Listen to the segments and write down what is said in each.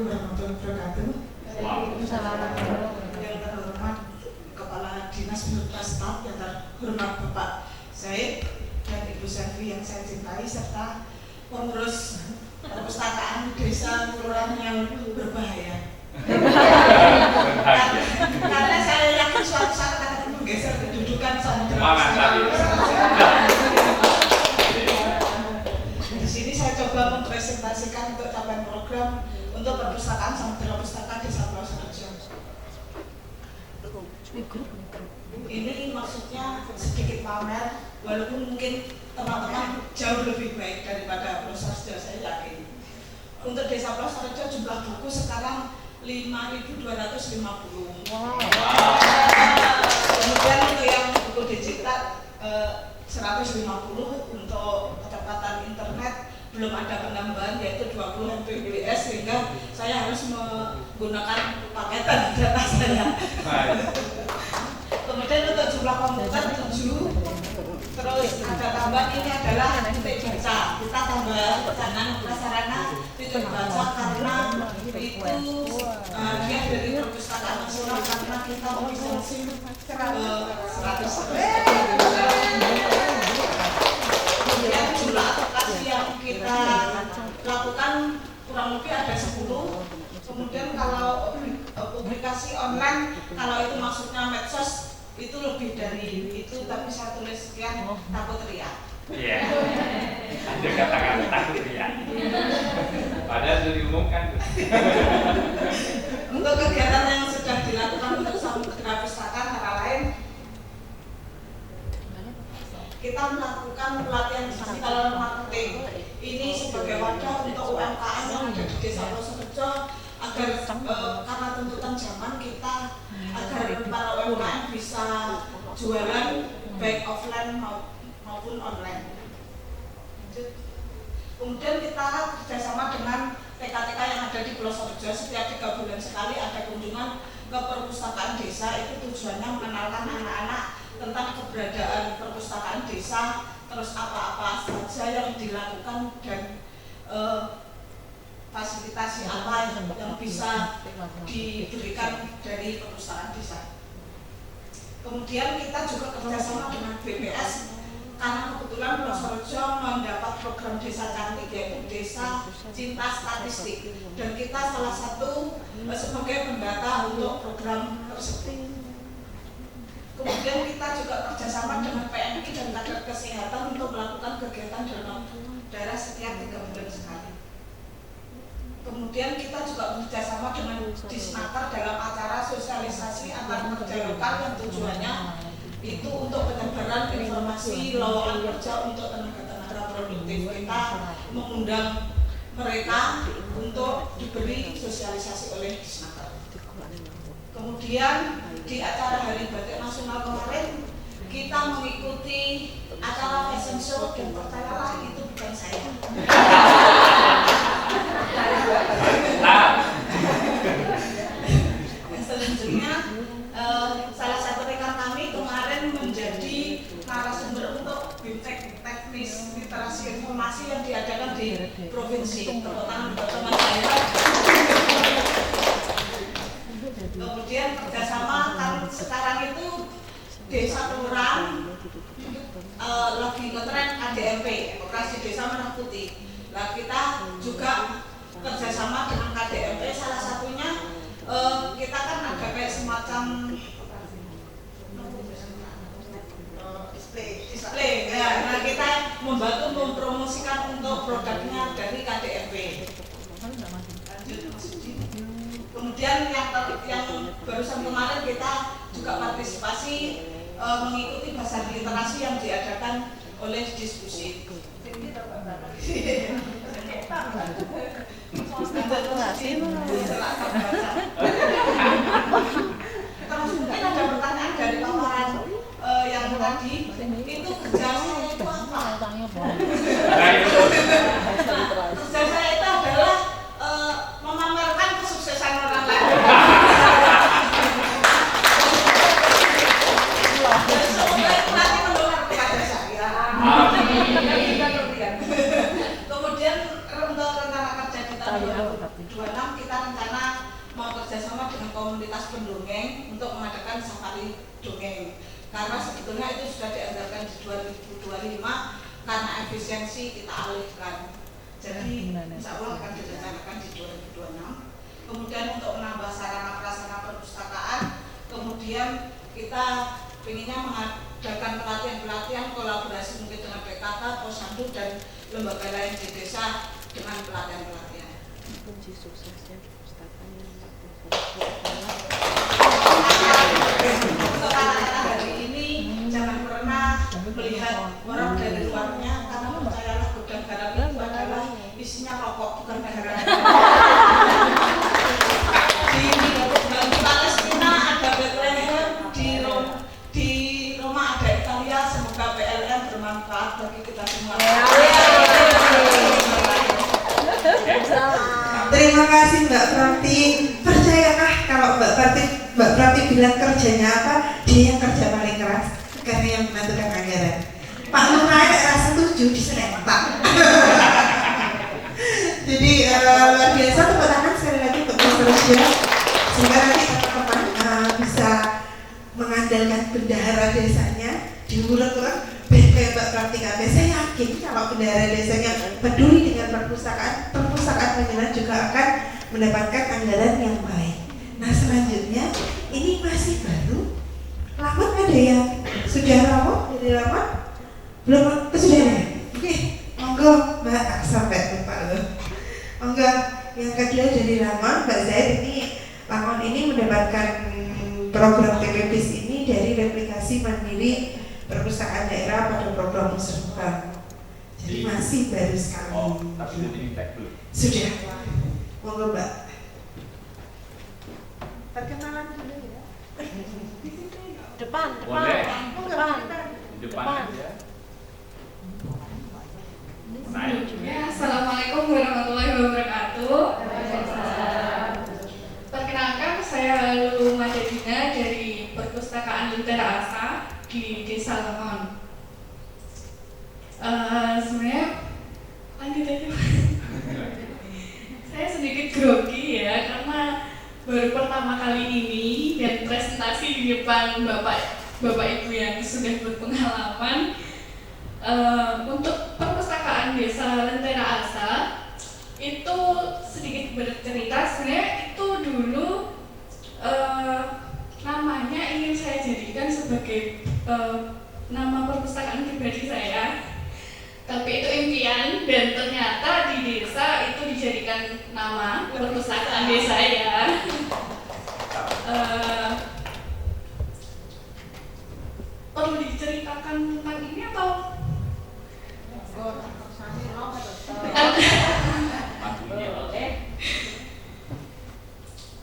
Assalamualaikum warahmatullahi wabarakatuh. Yang terhormat Kepala Dinas Penerbitan Staf, yang terhormat Bapak Zaid dan Ibu Selvi yang saya cintai, serta pengurus perpustakaan desa kelurahan yang berbahaya. Karena saya yakin suatu saat akan menggeser kedudukan samudera. Di sini saya coba mempresentasikan untuk capaian program untuk perpustakaan Samudera Pustaka Desa Pulau Serejo. Ini maksudnya sedikit pamer, walaupun mungkin teman-teman jauh lebih baik daripada Pulau Serejo, saya yakin. Untuk Desa Pulau Serejo jumlah buku sekarang 5.250. Kemudian untuk yang buku digital 150, untuk kecepatan internet belum ada penambahan yaitu 20 Mbps, sehingga saya harus menggunakan paketan data saya. Kemudian untuk jumlah komputer 7, terus ada tambahan ini adalah titik baca. Kita tambah jangan prasarana titik baca karena itu dia dari perpustakaan nasional, karena kita lisensi 100%. Kemudian jumlah aplikasi yang kita lakukan kurang lebih ada 10. Kemudian kalau publikasi online, kalau itu maksudnya medsos, itu lebih dari itu, tapi saya tulis sekian takut teriak. Iya, ada kata-kata takut teriak. Padahal sudah diumumkan. Untuk kegiatan yang sudah dilakukan untuk Samudera Pustaka antara lain, kita melakukan pelatihan digital marketing. Ini sebagai wadah untuk UMKM yang ada di Desa Pulau Serejo, agar karena tuntutan zaman kita, agar para UMKM bisa jualan baik offline maupun online. Kemudian kita kerjasama dengan TK-TK yang ada di Pulau Serejo. Setiap 3 bulan sekali ada kunjungan ke perpustakaan desa. Itu tujuannya mengenalkan anak-anak tentang keberadaan perpustakaan desa, terus apa-apa saja yang dilakukan dan fasilitasi apa yang bisa diberikan dari perpustakaan desa. Kemudian kita juga kerjasama dengan BPS, karena kebetulan Pulau Serejo mendapat program desa cantik, yaitu Desa Cinta Statistik, dan kita salah satu sebagai pendata untuk program tersebut. Kemudian kita juga kerjasama dengan PMI dan kader kesehatan untuk melakukan kegiatan demam darah setiap 3 bulan sekali. Kemudian kita juga bekerjasama dengan Disnaker dalam acara sosialisasi antar kerja lokal yang tujuannya itu untuk penyebaran informasi lowongan kerja untuk tenaga-tenaga produktif. Kita mengundang mereka untuk diberi sosialisasi oleh Disnaker. Kemudian di acara Hari Batik Nasional kemarin kita mengikuti acara fashion show, dan percayalah itu bukan saya. Selanjutnya salah satu rekan kami kemarin menjadi narasumber untuk BIMTEK teknis literasi informasi yang diadakan di provinsi. Tepuk tangan buat teman saya. Kemudian kerjasama, kan sekarang itu desa kelurahan lagi ngetren KDMP, Operasi Desa Merah Putih. Nah, kita juga kerjasama dengan KDMP, salah satunya kita kan ada kayak semacam display ya. Nah, kita membantu mempromosikan untuk produknya dari KDMP. Kemudian yang barusan kemarin kita juga partisipasi mengikuti bazar literasi yang diadakan oleh diskusi. Terus mungkin ada pertanyaan dari paparan yang tadi, itu kerja saya itu apa? Kerja saya itu adalah memamerkan kesuksesan orang lain. Dan semoga itu nanti menular kepada saya. Kemudian untuk rencana kerja kita 2026 kita rencana mau kerjasama dengan komunitas pendongeng untuk mengadakan safari dongeng. Karena sebetulnya itu sudah dianggarkan di 2025, karena efisiensi kita alihkan. Jadi insya Allah akan direncanakan di 2026. Kemudian untuk menambah sarana prasarana perpustakaan, kemudian kita inginnya mengadakan pelatihan-pelatihan kolaborasi mungkin dengan PKK, Posyandu dan lembaga lain di desa dengan pelatihan-pelatihan. Kunci suksesnya perpustakaan yang untuk anak-anak hari ini jangan pernah melihat orang dari luarnya, karena percayalah gudang garam itu adalah isinya rokok, bukan garam. Di Palestina ada Bethlehem, di Roma ada Italia. Semoga PLN bermanfaat bagi kita semua. Terima kasih Mbak Prati. Percayakah kalau Mbak Prati bilang kerjanya apa, dia yang kerja paling keras karena yang menentukan anggaran. Pak Lurah rasa setuju diselempang. Jadi luar biasa, tepuk tangan sekali lagi untuk Mas Rosya, sehingga nanti teman-teman bisa mengandalkan bendahara desanya diurut-urut kayak Mbak Prati kata. Saya yakin kalau bendahara desanya peduli dengan perpustakaan Panjenengan juga akan mendapatkan anggaran yang baik. Nah selanjutnya ini masih baru. Lamat ada yang sudah lama jadi lamat? Belum? Sudah ya? Oke, monggo Mbak, sampai lupa loh. Monggo yang kedua dari Lamon, Mbak Zaid. Ini Lamon ini mendapatkan program TPBIS ini dari replikasi mandiri perpustakaan daerah pada program Musrembang. Jadi masih baru sekali. Oh, tapi sudah di-tag belum? Sudah. Monggo Mbak. Perkenalan dulu ya. depan. Boleh. Depan. Di depan aja. Naik. Ya, Assalamualaikum warahmatullahi wabarakatuh. Perkenalkan, saya Halu Madadina dari Perpustakaan Lentera Asa di Desa Lemon. Sebenarnya lanjut aja. Saya sedikit grogi ya, karena baru pertama kali ini dan presentasi di depan bapak ibu yang sudah berpengalaman. Untuk perpustakaan Desa Lentera Asa itu sedikit bercerita. Sebenarnya itu dulu namanya ingin saya jadikan sebagai nama perpustakaan pribadi saya, tapi itu impian dan ternyata di desa itu dijadikan nama perpustakaan desa ya. Perlu diceritakan tentang ini atau?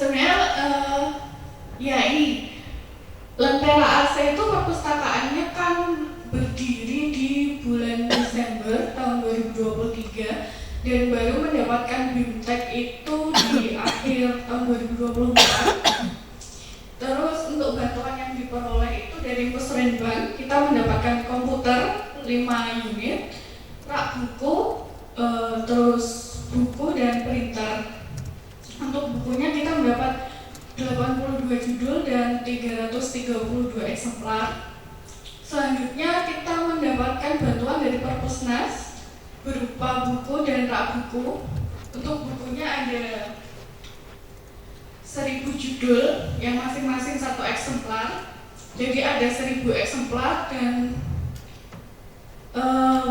Sebenarnya ya ini Lentera Asa itu perpustakaannya kan berdiri di bulan Desember tahun 2023 dan baru mendapatkan BIMTEK itu di akhir tahun 2024. Terus untuk bantuan yang diperoleh itu dari Musrembang kita mendapatkan komputer 5 unit, rak buku, terus buku dan printer. Untuk bukunya kita mendapat 82 judul dan 332 eksemplar. Selanjutnya kita mendapatkan bantuan dari Perpusnas berupa buku dan rak buku. Untuk bukunya ada 1000 judul yang masing-masing 1 eksemplar. Jadi ada 1000 eksemplar dan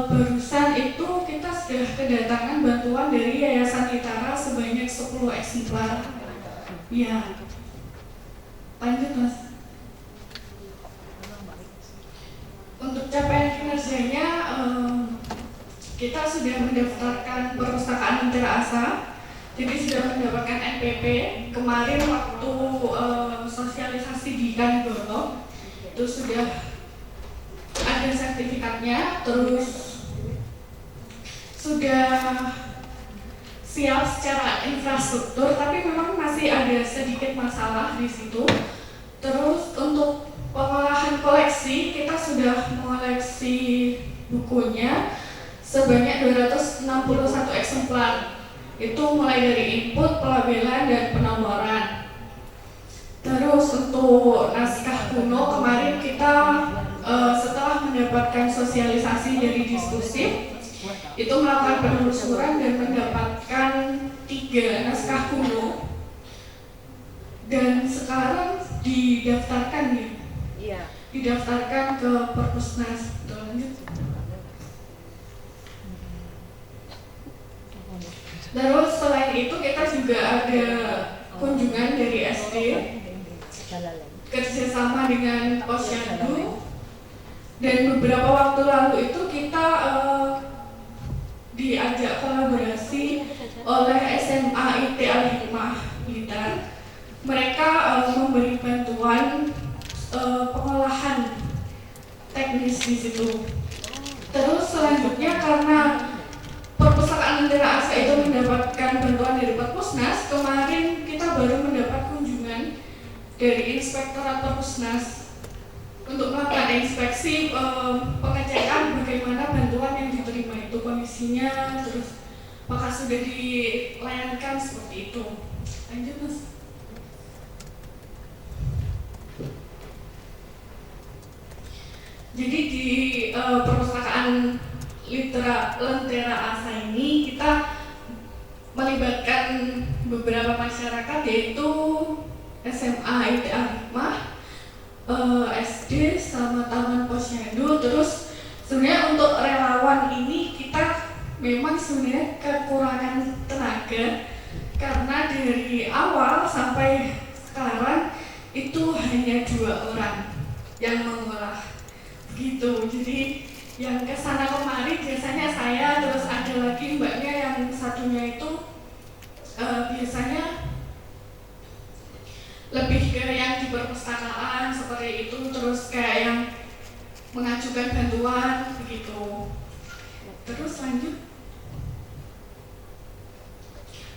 barusan itu kita sudah kedatangan bantuan dari Yayasan Litara sebanyak 10 eksemplar. Ya, lanjut Mas. Untuk capaian kinerjanya, kita sudah mendaftarkan perpustakaan Lentera Asa, jadi sudah mendapatkan NPP. Kemarin waktu sosialisasi di Kanigoro itu sudah ada sertifikatnya, terus sudah siap secara infrastruktur, tapi memang masih ada sedikit masalah di situ. Terus untuk pengolahan koleksi, kita sudah mengoleksi bukunya sebanyak 261 eksemplar. Itu mulai dari input, pelabelan, dan penomoran. Terus untuk naskah kuno kemarin kita setelah mendapatkan sosialisasi dari diskusi itu melakukan penelusuran dan mendapatkan 3 naskah kuno dan sekarang didaftarkan ya. Iya. Didaftarkan ke Perpusnas. Lanjut. Terus selain itu kita juga ada kunjungan dari SD kerjasama dengan Posyandu, dan beberapa waktu lalu itu kita diajak kolaborasi oleh SMA IT Al-Hikmah Blitar. Mereka memberi bantuan pengolahan teknis di situ. Terus selanjutnya karena Perpustakaan Lentera Asa itu mendapatkan bantuan dari Perpusnas, kemarin kita baru mendapat kunjungan dari Inspektorat Perpusnas untuk melakukan inspeksi pengecekan bagaimana bantuan yang diterima itu kondisinya, terus apakah sudah dilayangkan seperti itu. Lanjut Mas. Jadi di Perpustakaan Lentera Asa ini kita melibatkan beberapa masyarakat, yaitu SMA IT Al-Hikmah, SD sama Taman Posyandu. Terus sebenarnya untuk relawan ini kita memang sebenarnya kekurangan tenaga karena dari awal sampai sekarang itu hanya 2 orang yang mengolah gitu. Jadi yang kesana kemari biasanya saya, terus ada lagi mbaknya yang satunya itu biasanya lebih ke yang di perpustakaan seperti itu, terus kayak yang mengajukan bantuan begitu. Terus lanjut.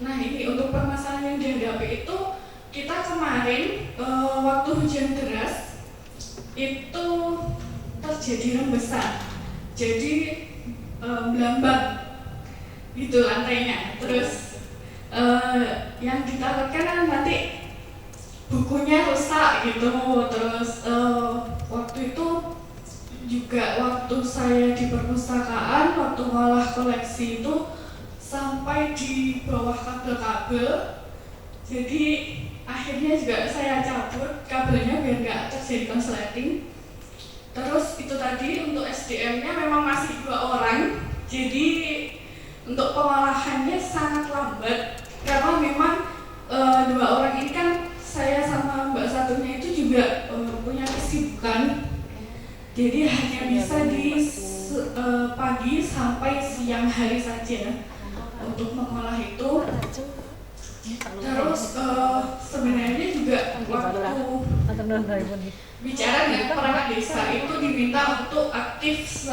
Nah ini untuk permasalahan yang dihadapi itu kita kemarin waktu hujan deras itu terjadi rembesan, jadi melambang gitu lantainya. Terus yang ditakutkan kan nanti bukunya rusak gitu. Terus waktu itu juga waktu saya di perpustakaan, waktu ngolah koleksi itu sampai di bawah kabel-kabel. Jadi akhirnya juga saya cabut kabelnya biar nggak terjadi konsleting. Terus itu tadi untuk SDM-nya memang masih 2 orang, jadi untuk pengolahannya sangat lambat karena memang 2 orang ini kan saya sama mbak satunya itu juga punya kesibukan, jadi hanya bisa di pagi sampai siang hari saja untuk mengolah itu. Terus sebenarnya juga waktu bicara dengan perangkat desa itu diminta untuk aktif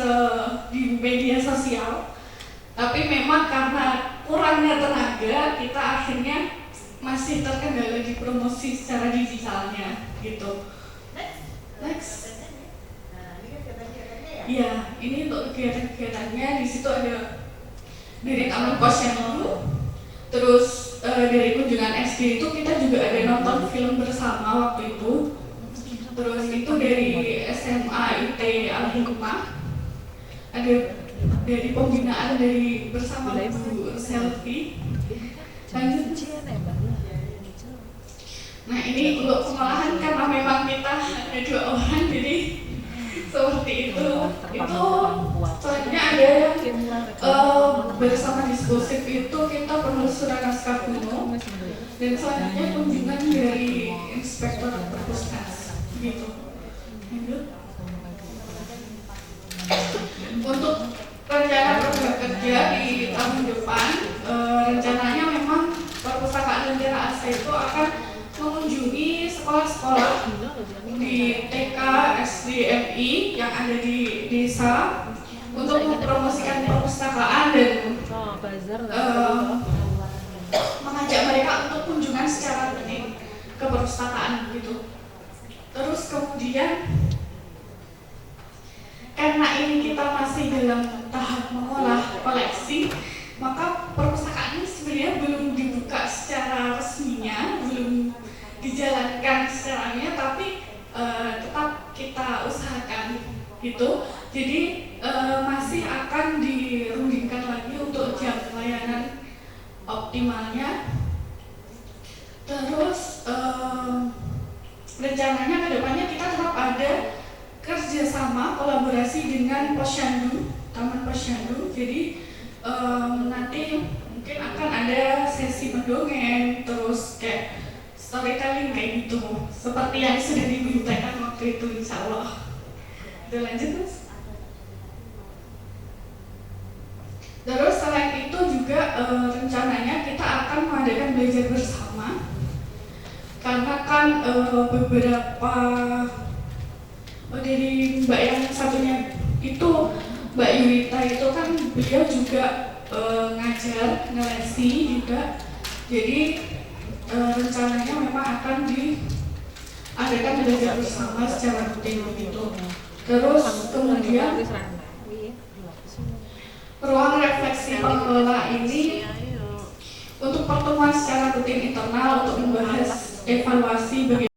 di media sosial, tapi memang karena kurangnya tenaga kita akhirnya masih terkendala di promosi secara digitalnya gitu. Next. Ya, ini untuk kegiatan-kegiatannya. Di situ ada dari Taman Posyandu, terus dari kunjungan SD itu kita juga ada nonton film bersama waktu itu. Terus itu dari SMA IT Al-Hikmah, ada dari pembinaan dari bersama Bu Selfie. Lanjut. Nah ini untuk pengolahan karena memang kita ada 2 orang, jadi seperti itu. Itu selanjutnya ada bersama diskusif itu kita penelusuran naskah kuno, dan selanjutnya kunjungan dari Inspektor Perpusnas gitu. Untuk rencana program kerja di tahun depan, rencananya memang Perpustakaan Lentera Asa itu akan mengunjungi sekolah-sekolah di TK, SD, MI yang ada di desa untuk mempromosikan perpustakaan dan mengajak mereka untuk kunjungan secara rutin ke perpustakaan gitu. Terus kemudian karena ini kita masih dalam tahap mengolah koleksi, maka perpustakaan ini sebenarnya itu. Jadi masih akan dirundingkan lagi untuk jam pelayanan optimalnya. Terus rencananya ke depannya kita tetap ada kerjasama kolaborasi dengan Posyandu, Taman Posyandu. Jadi nanti mungkin akan ada sesi mendongeng, terus kayak storytelling kayak gitu, seperti yang sudah dimintakan waktu itu, insya Allah. Udah lanjut, Mas? Terus selain itu juga rencananya kita akan mengadakan belajar bersama, karena kan beberapa dari Mbak yang satunya itu, Mbak Yurita itu kan beliau juga ngajar, ngelesi juga. Jadi rencananya memang akan diadakan belajar bersama secara rutin begitu. Terus kemudian ruang refleksi pengelola ini untuk pertemuan secara rutin internal untuk membahas evaluasi bagaimana